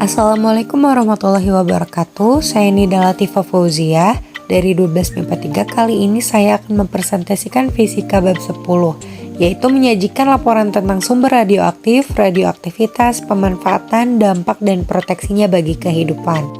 Assalamualaikum warahmatullahi wabarakatuh. Saya Nida Latifah Fauzia dari 12 MIPA 3. Kali ini saya akan mempresentasikan fisika bab 10, yaitu menyajikan laporan tentang sumber radioaktif, radioaktivitas, pemanfaatan, dampak, dan proteksinya bagi kehidupan.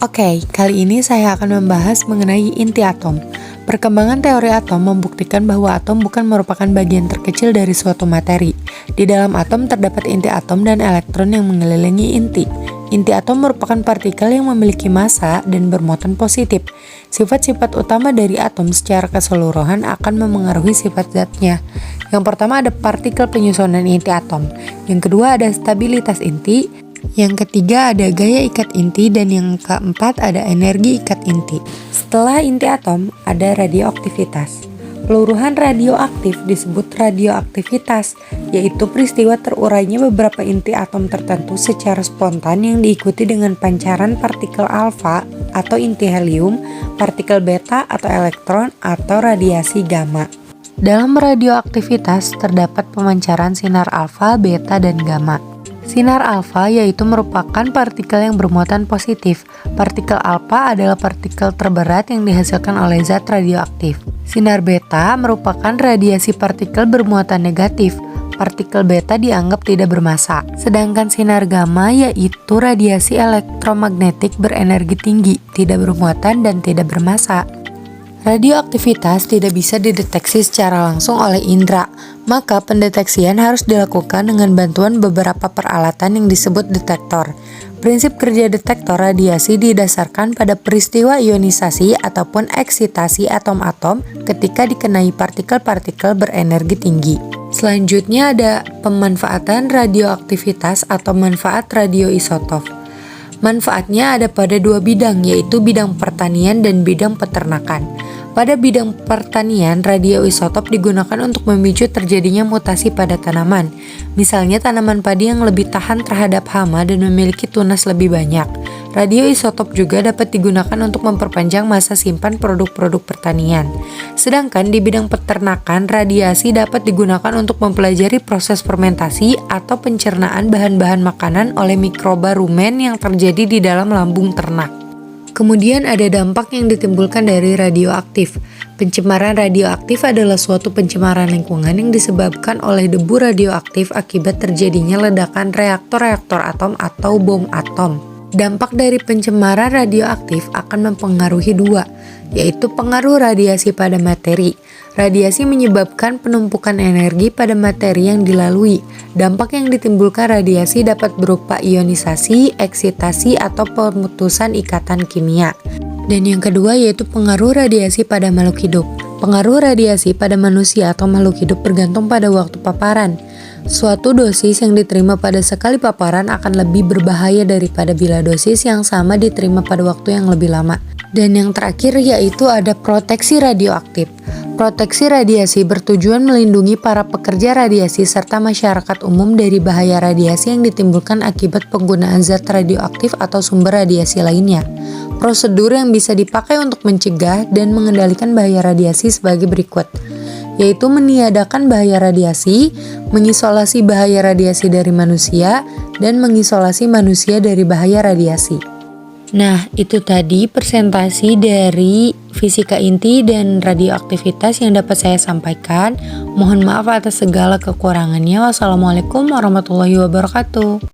Oke, kali ini saya akan membahas mengenai inti atom. Perkembangan teori atom membuktikan bahwa atom bukan merupakan bagian terkecil dari suatu materi. Di dalam atom terdapat inti atom dan elektron yang mengelilingi inti. Inti atom merupakan partikel yang memiliki massa dan bermuatan positif. Sifat-sifat utama dari atom secara keseluruhan akan memengaruhi sifat zatnya. Yang pertama ada partikel penyusunan inti atom. Yang kedua ada stabilitas inti. Yang ketiga ada gaya ikat inti, dan yang keempat ada energi ikat inti. Setelah inti atom ada radioaktivitas. Peluruhan radioaktif disebut radioaktivitas, yaitu peristiwa terurainya beberapa inti atom tertentu secara spontan yang diikuti dengan pancaran partikel alfa atau inti helium, partikel beta atau elektron, atau radiasi gamma. Dalam radioaktivitas terdapat pemancaran sinar alfa, beta, dan gamma. Sinar alfa yaitu merupakan partikel yang bermuatan positif. Partikel alfa adalah partikel terberat yang dihasilkan oleh zat radioaktif. Sinar beta merupakan radiasi partikel bermuatan negatif. Partikel beta dianggap tidak bermassa. Sedangkan sinar gamma yaitu radiasi elektromagnetik berenergi tinggi, tidak bermuatan dan tidak bermassa. Radioaktivitas tidak bisa dideteksi secara langsung oleh indera, maka pendeteksian harus dilakukan dengan bantuan beberapa peralatan yang disebut detektor. Prinsip kerja detektor radiasi didasarkan pada peristiwa ionisasi ataupun eksitasi atom-atom ketika dikenai partikel-partikel berenergi tinggi. Selanjutnya ada pemanfaatan radioaktivitas atau manfaat radioisotop. Manfaatnya ada pada dua bidang, yaitu bidang pertanian dan bidang peternakan. Pada bidang pertanian, radioisotop digunakan untuk memicu terjadinya mutasi pada tanaman. Misalnya tanaman padi yang lebih tahan terhadap hama dan memiliki tunas lebih banyak. Radioisotop juga dapat digunakan untuk memperpanjang masa simpan produk-produk pertanian. Sedangkan di bidang peternakan, radiasi dapat digunakan untuk mempelajari proses fermentasi atau pencernaan bahan-bahan makanan oleh mikroba rumen yang terjadi di dalam lambung ternak. Kemudian ada dampak yang ditimbulkan dari radioaktif. Pencemaran radioaktif adalah suatu pencemaran lingkungan yang disebabkan oleh debu radioaktif akibat terjadinya ledakan reaktor-reaktor atom atau bom atom. Dampak dari pencemaran radioaktif akan mempengaruhi dua, yaitu pengaruh radiasi pada materi. Radiasi menyebabkan penumpukan energi pada materi yang dilalui. Dampak yang ditimbulkan radiasi dapat berupa ionisasi, eksitasi, atau pemutusan ikatan kimia. Dan yang kedua yaitu pengaruh radiasi pada makhluk hidup. Pengaruh radiasi pada manusia atau makhluk hidup bergantung pada waktu paparan. Suatu dosis yang diterima pada sekali paparan akan lebih berbahaya daripada bila dosis yang sama diterima pada waktu yang lebih lama. Dan yang terakhir yaitu ada proteksi radioaktif. Proteksi radiasi bertujuan melindungi para pekerja radiasi serta masyarakat umum dari bahaya radiasi yang ditimbulkan akibat penggunaan zat radioaktif atau sumber radiasi lainnya. Prosedur yang bisa dipakai untuk mencegah dan mengendalikan bahaya radiasi sebagai berikut, yaitu meniadakan bahaya radiasi, mengisolasi bahaya radiasi dari manusia, dan mengisolasi manusia dari bahaya radiasi. Nah, itu tadi presentasi dari fisika inti dan radioaktivitas yang dapat saya sampaikan. Mohon maaf atas segala kekurangannya. Wassalamualaikum warahmatullahi wabarakatuh.